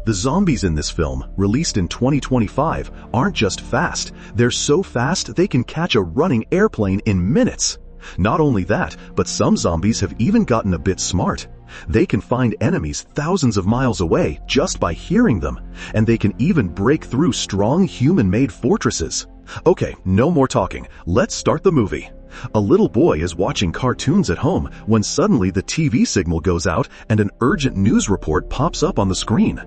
The zombies in this film, released in 2025, aren't just fast. They're so fast they can catch a running airplane in minutes. Not only that, but some zombies have even gotten a bit smart. They can find enemies thousands of miles away just by hearing them, and they can even break through strong human-made fortresses. Okay, no more talking. Let's start the movie. A little boy is watching cartoons at home when suddenly the TV signal goes out and an urgent news report pops up on the screen.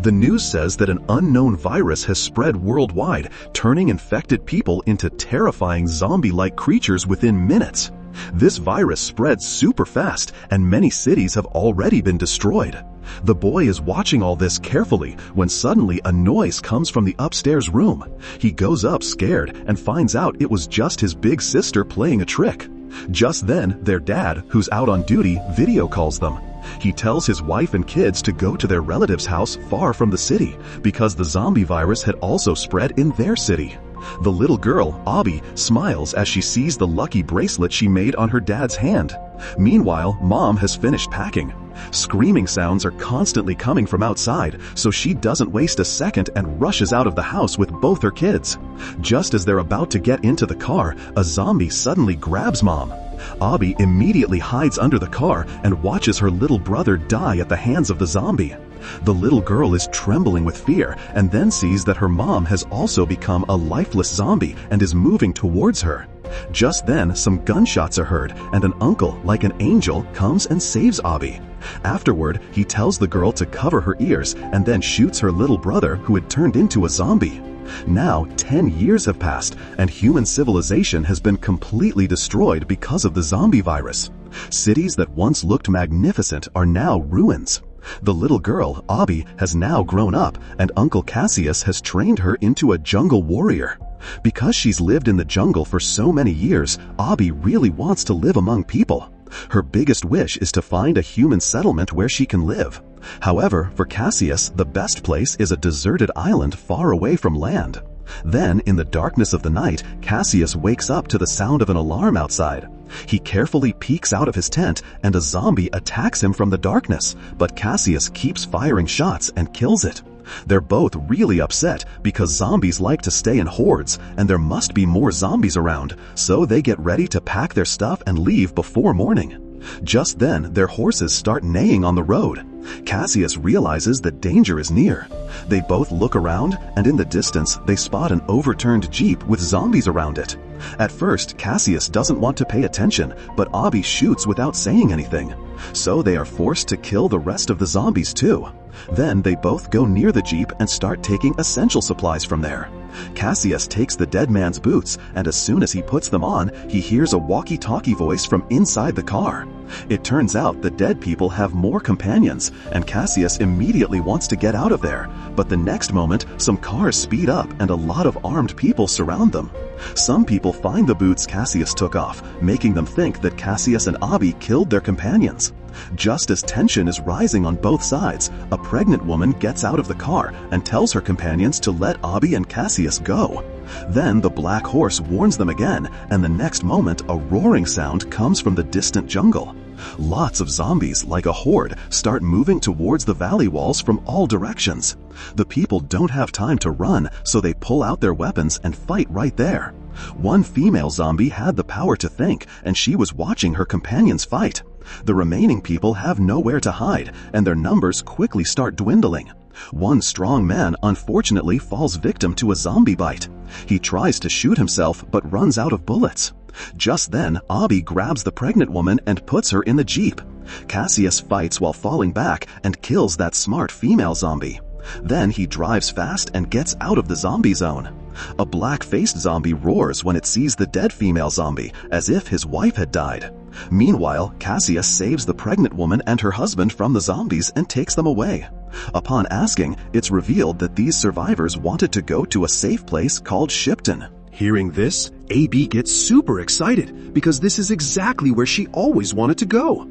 The news says that an unknown virus has spread worldwide, turning infected people into terrifying zombie-like creatures within minutes. This virus spreads super fast, and many cities have already been destroyed. The boy is watching all this carefully when suddenly a noise comes from the upstairs room. He goes up scared and finds out it was just his big sister playing a trick. Just then, their dad, who's out on duty, video calls them. He tells his wife and kids to go to their relative's house far from the city because the zombie virus had also spread in their city. The little girl, Abby, smiles as she sees the lucky bracelet she made on her dad's hand. Meanwhile, Mom has finished packing. Screaming sounds are constantly coming from outside, so she doesn't waste a second and rushes out of the house with both her kids. Just as they're about to get into the car, a zombie suddenly grabs Mom. Abby immediately hides under the car and watches her little brother die at the hands of the zombie. The little girl is trembling with fear and then sees that her mom has also become a lifeless zombie and is moving towards her. Just then, some gunshots are heard and an uncle, like an angel, comes and saves Abby. Afterward, he tells the girl to cover her ears and then shoots her little brother who had turned into a zombie. Now, 10 years have passed and human civilization has been completely destroyed because of the zombie virus. Cities that once looked magnificent are now ruins. The little girl, Abby, has now grown up, and Uncle Cassius has trained her into a jungle warrior. Because she's lived in the jungle for so many years, Abby really wants to live among people. Her biggest wish is to find a human settlement where she can live. However, for Cassius, the best place is a deserted island far away from land. Then, in the darkness of the night, Cassius wakes up to the sound of an alarm outside. He carefully peeks out of his tent and a zombie attacks him from the darkness, but Cassius keeps firing shots and kills it. They're both really upset because zombies like to stay in hordes and there must be more zombies around, so they get ready to pack their stuff and leave before morning. Just then, their horses start neighing on the road. Cassius realizes that danger is near. They both look around, and in the distance, they spot an overturned jeep with zombies around it. At first, Cassius doesn't want to pay attention, but Abby shoots without saying anything. So they are forced to kill the rest of the zombies too. Then they both go near the jeep and start taking essential supplies from there. Cassius takes the dead man's boots, and as soon as he puts them on, he hears a walkie-talkie voice from inside the car. It turns out the dead people have more companions, and Cassius immediately wants to get out of there. But the next moment, some cars speed up and a lot of armed people surround them. Some people find the boots Cassius took off, making them think that Cassius and Abby killed their companions. Just as tension is rising on both sides, a pregnant woman gets out of the car and tells her companions to let Abby and Cassius go. Then the black horse warns them again, and the next moment a roaring sound comes from the distant jungle. Lots of zombies, like a horde, start moving towards the valley walls from all directions. The people don't have time to run, so they pull out their weapons and fight right there. One female zombie had the power to think, and she was watching her companions fight. The remaining people have nowhere to hide, and their numbers quickly start dwindling. One strong man unfortunately falls victim to a zombie bite. He tries to shoot himself but runs out of bullets. Just then, Abby grabs the pregnant woman and puts her in the jeep. Cassius fights while falling back and kills that smart female zombie. Then he drives fast and gets out of the zombie zone. A black-faced zombie roars when it sees the dead female zombie, as if his wife had died. Meanwhile, Cassius saves the pregnant woman and her husband from the zombies and takes them away. Upon asking, it's revealed that these survivors wanted to go to a safe place called Shipton. Hearing this, AB gets super excited because this is exactly where she always wanted to go.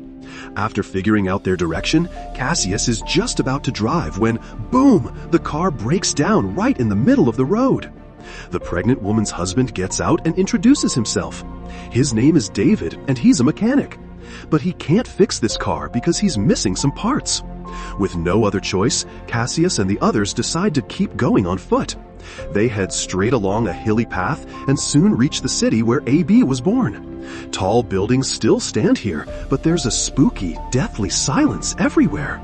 After figuring out their direction, Cassius is just about to drive when, boom, the car breaks down right in the middle of the road. The pregnant woman's husband gets out and introduces himself. His name is David, and he's a mechanic. But he can't fix this car because he's missing some parts. With no other choice, Cassius and the others decide to keep going on foot. They head straight along a hilly path and soon reach the city where AB was born. Tall buildings still stand here, but there's a spooky, deathly silence everywhere.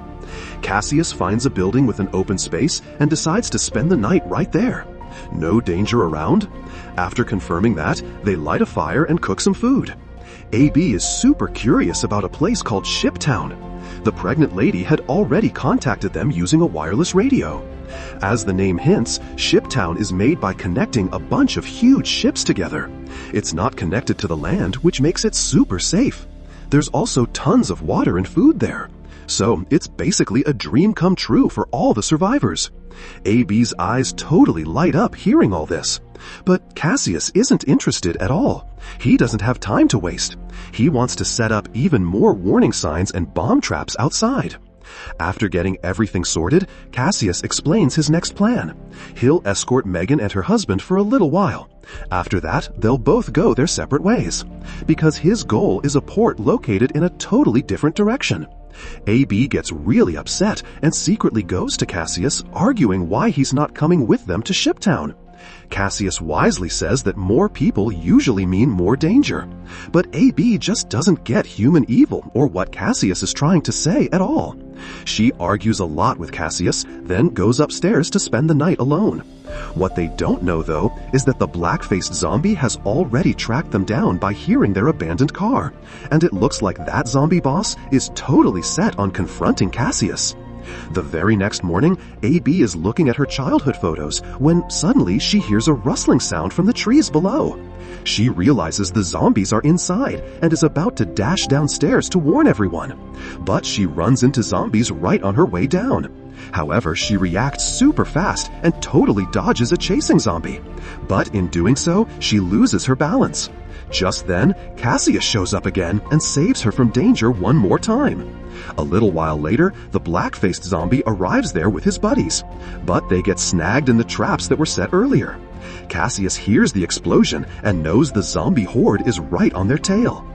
Cassius finds a building with an open space and decides to spend the night right there. No danger around? After confirming that, they light a fire and cook some food. AB is super curious about a place called Shiptown. The pregnant lady had already contacted them using a wireless radio. As the name hints, Shiptown is made by connecting a bunch of huge ships together. It's not connected to the land, which makes it super safe. There's also tons of water and food there. So it's basically a dream come true for all the survivors. AB's eyes totally light up hearing all this. But Cassius isn't interested at all. He doesn't have time to waste. He wants to set up even more warning signs and bomb traps outside. After getting everything sorted, Cassius explains his next plan. He'll escort Megan and her husband for a little while. After that, they'll both go their separate ways, because his goal is a port located in a totally different direction. AB gets really upset and secretly goes to Cassius, arguing why he's not coming with them to Shiptown. Cassius wisely says that more people usually mean more danger. But AB just doesn't get human evil or what Cassius is trying to say at all. She argues a lot with Cassius, then goes upstairs to spend the night alone. What they don't know, though, is that the black-faced zombie has already tracked them down by hearing their abandoned car, and it looks like that zombie boss is totally set on confronting Cassius. The very next morning, AB is looking at her childhood photos when suddenly she hears a rustling sound from the trees below. She realizes the zombies are inside and is about to dash downstairs to warn everyone. But she runs into zombies right on her way down. However, she reacts super fast and totally dodges a chasing zombie. But in doing so, she loses her balance. Just then, Cassius shows up again and saves her from danger one more time. A little while later, the black-faced zombie arrives there with his buddies, but they get snagged in the traps that were set earlier. Cassius hears the explosion and knows the zombie horde is right on their tail.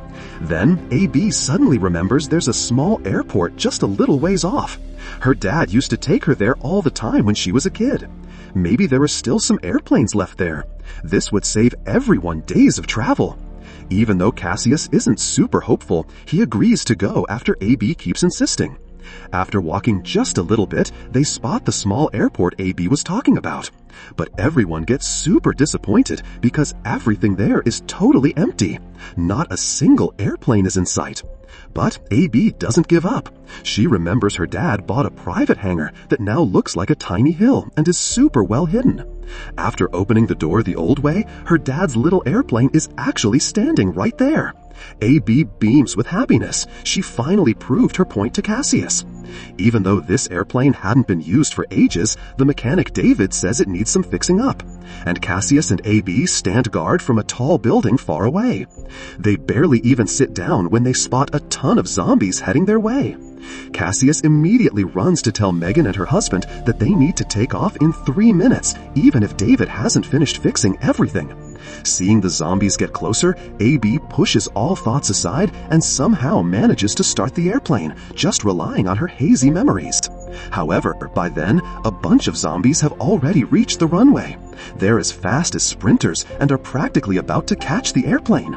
Then, AB suddenly remembers there's a small airport just a little ways off. Her dad used to take her there all the time when she was a kid. Maybe there are still some airplanes left there. This would save everyone days of travel. Even though Cassius isn't super hopeful, he agrees to go after AB keeps insisting. After walking just a little bit, they spot the small airport AB was talking about. But everyone gets super disappointed because everything there is totally empty. Not a single airplane is in sight. But AB doesn't give up. She remembers her dad bought a private hangar that now looks like a tiny hill and is super well hidden. After opening the door the old way, her dad's little airplane is actually standing right there. AB beams with happiness. She finally proved her point to Cassius. Even though this airplane hadn't been used for ages, the mechanic David says it needs some fixing up, and Cassius and AB stand guard from a tall building far away. They barely even sit down when they spot a ton of zombies heading their way. Cassius immediately runs to tell Megan and her husband that they need to take off in 3 minutes, even if David hasn't finished fixing everything. Seeing the zombies get closer, AB pushes all thoughts aside and somehow manages to start the airplane, just relying on her hazy memories. However, by then, a bunch of zombies have already reached the runway. They're as fast as sprinters and are practically about to catch the airplane.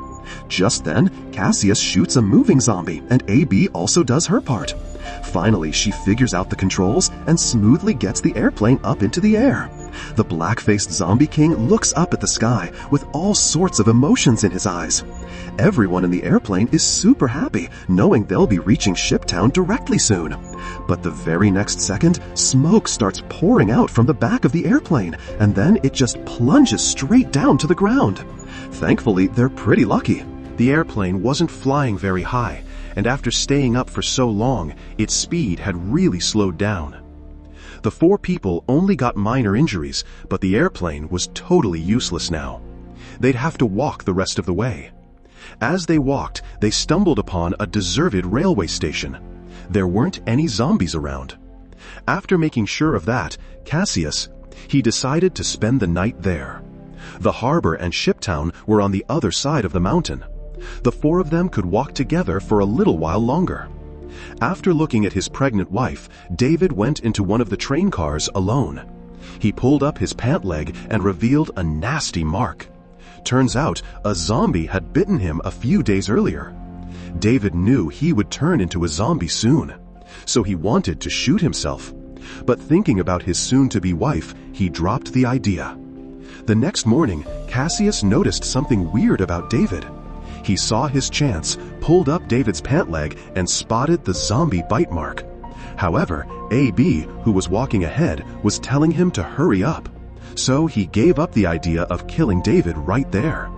Just then, Cassius shoots a moving zombie, and AB also does her part. Finally, she figures out the controls and smoothly gets the airplane up into the air. The black-faced zombie king looks up at the sky with all sorts of emotions in his eyes. Everyone in the airplane is super happy, knowing they'll be reaching Shiptown directly soon. But the very next second, smoke starts pouring out from the back of the airplane, and then it just plunges straight down to the ground. Thankfully, they're pretty lucky. The airplane wasn't flying very high, and after staying up for so long, its speed had really slowed down. The 4 people only got minor injuries, but the airplane was totally useless now. They'd have to walk the rest of the way. As they walked, they stumbled upon a deserted railway station. There weren't any zombies around. After making sure of that, Cassius, he decided to spend the night there. The harbor and Shiptown were on the other side of the mountain. The 4 of them could walk together for a little while longer. After looking at his pregnant wife, David went into one of the train cars alone. He pulled up his pant leg and revealed a nasty mark. Turns out, a zombie had bitten him a few days earlier. David knew he would turn into a zombie soon, so he wanted to shoot himself. But thinking about his soon-to-be wife, he dropped the idea. The next morning, Cassius noticed something weird about David. He saw his chance, pulled up David's pant leg, and spotted the zombie bite mark. However, AB, who was walking ahead, was telling him to hurry up. So he gave up the idea of killing David right there.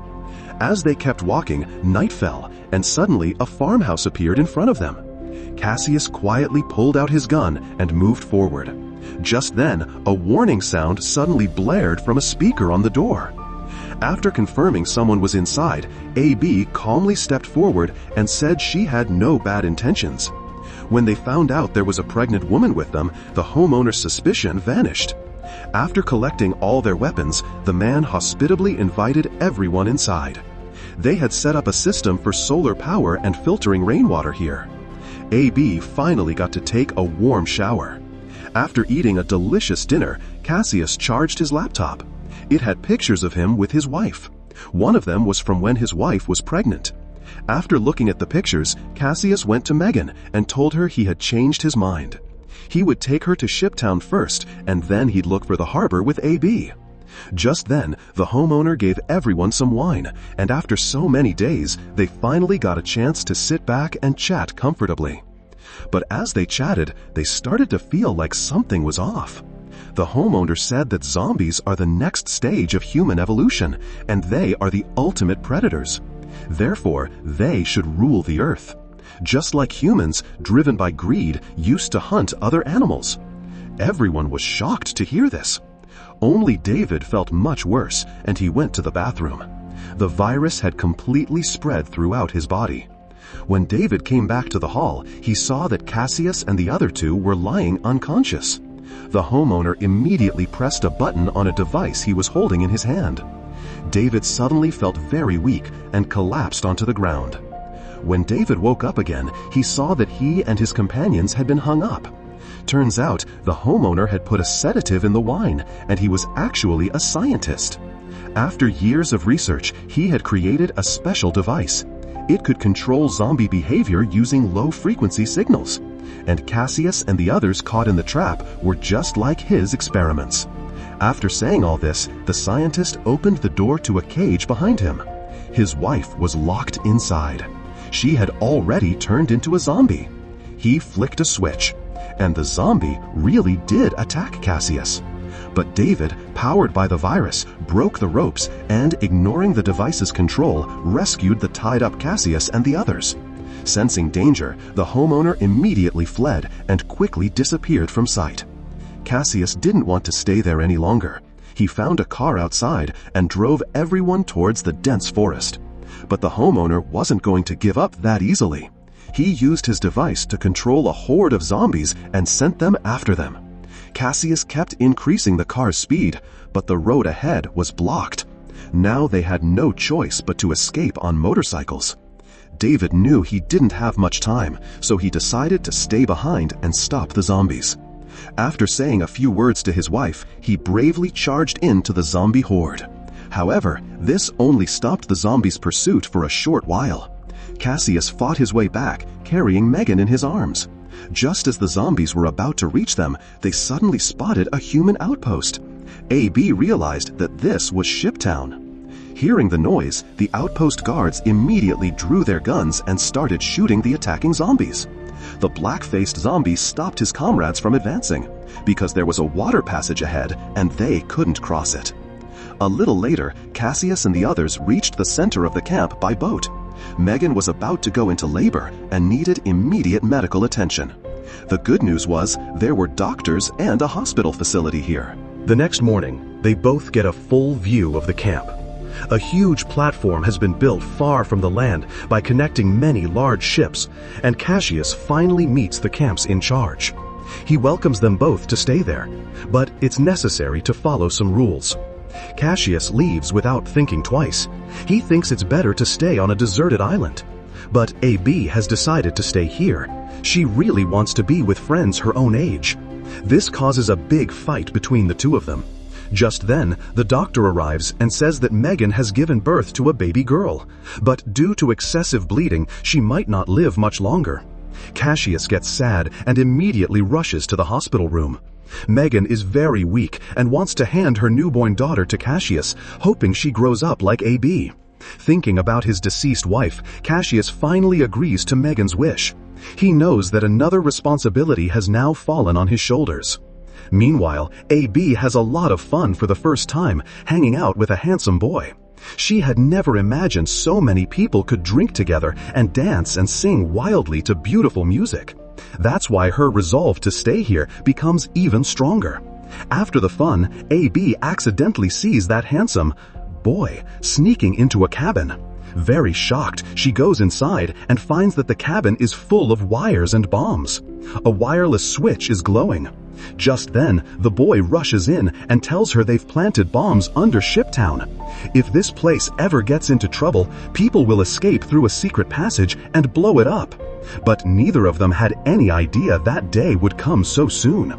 As they kept walking, night fell, and suddenly a farmhouse appeared in front of them. Cassius quietly pulled out his gun and moved forward. Just then, a warning sound suddenly blared from a speaker on the door. After confirming someone was inside, AB calmly stepped forward and said she had no bad intentions. When they found out there was a pregnant woman with them, the homeowner's suspicion vanished. After collecting all their weapons, the man hospitably invited everyone inside. They had set up a system for solar power and filtering rainwater here. AB finally got to take a warm shower. After eating a delicious dinner, Cassius charged his laptop. It had pictures of him with his wife. One of them was from when his wife was pregnant. After looking at the pictures, Cassius went to Megan and told her he had changed his mind. He would take her to Shiptown first, and then he'd look for the harbor with AB. Just then, the homeowner gave everyone some wine, and after so many days, they finally got a chance to sit back and chat comfortably. But as they chatted, they started to feel like something was off. The homeowner said that zombies are the next stage of human evolution, and they are the ultimate predators. Therefore, they should rule the earth. Just like humans, driven by greed, used to hunt other animals. Everyone was shocked to hear this. Only David felt much worse, and he went to the bathroom. The virus had completely spread throughout his body. When David came back to the hall, he saw that Cassius and the other two were lying unconscious. The homeowner immediately pressed a button on a device he was holding in his hand. David suddenly felt very weak and collapsed onto the ground. When David woke up again, he saw that he and his companions had been hung up. Turns out, the homeowner had put a sedative in the wine, and he was actually a scientist. After years of research, he had created a special device. It could control zombie behavior using low-frequency signals. And Cassius and the others caught in the trap were just like his experiments. After saying all this, the scientist opened the door to a cage behind him. His wife was locked inside. She had already turned into a zombie. He flicked a switch, and the zombie really did attack Cassius. But David, powered by the virus, broke the ropes and, ignoring the device's control, rescued the tied-up Cassius and the others. Sensing danger, the homeowner immediately fled and quickly disappeared from sight. Cassius didn't want to stay there any longer. He found a car outside and drove everyone towards the dense forest. But the homeowner wasn't going to give up that easily. He used his device to control a horde of zombies and sent them after them. Cassius kept increasing the car's speed, but the road ahead was blocked. Now they had no choice but to escape on motorcycles. David knew he didn't have much time, so he decided to stay behind and stop the zombies. After saying a few words to his wife, he bravely charged into the zombie horde. However, this only stopped the zombies' pursuit for a short while. Cassius fought his way back, carrying Megan in his arms. Just as the zombies were about to reach them, they suddenly spotted a human outpost. AB realized that this was Shiptown. Hearing the noise, the outpost guards immediately drew their guns and started shooting the attacking zombies. The black-faced zombie stopped his comrades from advancing, because there was a water passage ahead and they couldn't cross it. A little later, Cassius and the others reached the center of the camp by boat. Megan was about to go into labor and needed immediate medical attention. The good news was there were doctors and a hospital facility here. The next morning, they both get a full view of the camp. A huge platform has been built far from the land by connecting many large ships, and Cassius finally meets the camp's in charge. He welcomes them both to stay there, but it's necessary to follow some rules. Cassius leaves without thinking twice. He thinks it's better to stay on a deserted island. But AB has decided to stay here. She really wants to be with friends her own age. This causes a big fight between the two of them. Just then, the doctor arrives and says that Megan has given birth to a baby girl, but due to excessive bleeding, she might not live much longer. Cassius gets sad and immediately rushes to the hospital room. Megan is very weak and wants to hand her newborn daughter to Cassius, hoping she grows up like AB. Thinking about his deceased wife, Cassius finally agrees to Megan's wish. He knows that another responsibility has now fallen on his shoulders. Meanwhile, AB has a lot of fun for the first time, hanging out with a handsome boy. She had never imagined so many people could drink together and dance and sing wildly to beautiful music. That's why her resolve to stay here becomes even stronger. After the fun, AB accidentally sees that handsome boy sneaking into a cabin. Very shocked, she goes inside and finds that the cabin is full of wires and bombs. A wireless switch is glowing. Just then, the boy rushes in and tells her they've planted bombs under Shiptown. If this place ever gets into trouble, people will escape through a secret passage and blow it up. But neither of them had any idea that day would come so soon.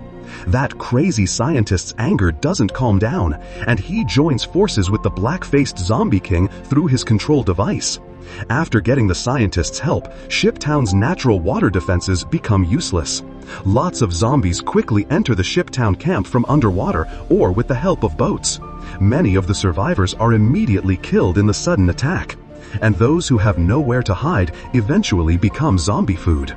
That crazy scientist's anger doesn't calm down, and he joins forces with the black-faced zombie king through his control device. After getting the scientist's help, Shiptown's natural water defenses become useless. Lots of zombies quickly enter the Shiptown camp from underwater or with the help of boats. Many of the survivors are immediately killed in the sudden attack, and those who have nowhere to hide eventually become zombie food.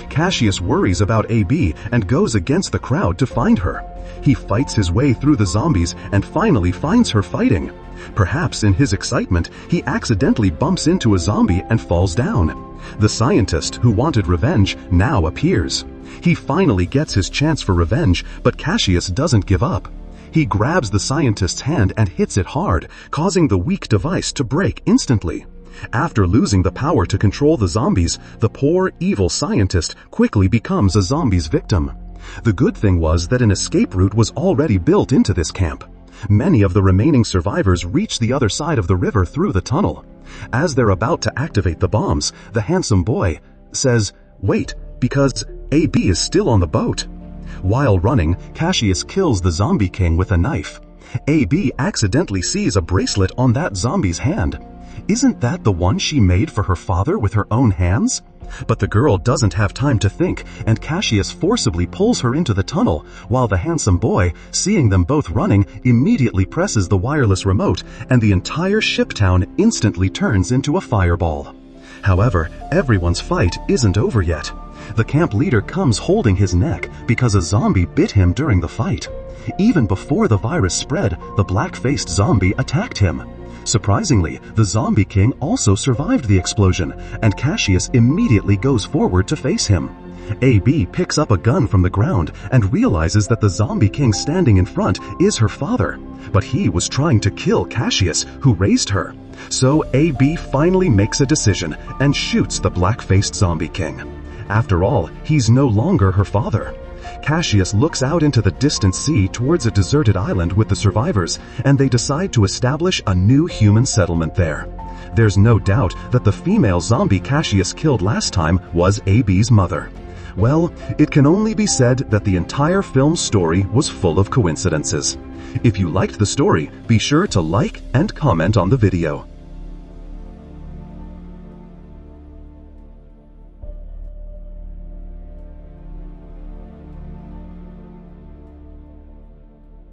Cassius worries about AB and goes against the crowd to find her. He fights his way through the zombies and finally finds her fighting. Perhaps in his excitement, he accidentally bumps into a zombie and falls down. The scientist who wanted revenge now appears. He finally gets his chance for revenge, but Cassius doesn't give up. He grabs the scientist's hand and hits it hard, causing the weak device to break instantly. After losing the power to control the zombies, the poor, evil scientist quickly becomes a zombie's victim. The good thing was that an escape route was already built into this camp. Many of the remaining survivors reach the other side of the river through the tunnel. As they're about to activate the bombs, the handsome boy says, "Wait, because AB is still on the boat." While running, Cassius kills the zombie king with a knife. AB accidentally sees a bracelet on that zombie's hand. Isn't that the one she made for her father with her own hands? But the girl doesn't have time to think, and Cassius forcibly pulls her into the tunnel, while the handsome boy, seeing them both running, immediately presses the wireless remote, and the entire Shiptown instantly turns into a fireball. However, everyone's fight isn't over yet. The camp leader comes holding his neck because a zombie bit him during the fight. Even before the virus spread, the black-faced zombie attacked him. Surprisingly, the zombie king also survived the explosion, and Cassius immediately goes forward to face him. AB picks up a gun from the ground and realizes that the zombie king standing in front is her father, but he was trying to kill Cassius, who raised her. So AB finally makes a decision and shoots the black-faced zombie king. After all, he's no longer her father. Cassius looks out into the distant sea towards a deserted island with the survivors, and they decide to establish a new human settlement there. There's no doubt that the female zombie Cassius killed last time was AB's mother. Well, it can only be said that the entire film's story was full of coincidences. If you liked the story, be sure to like and comment on the video.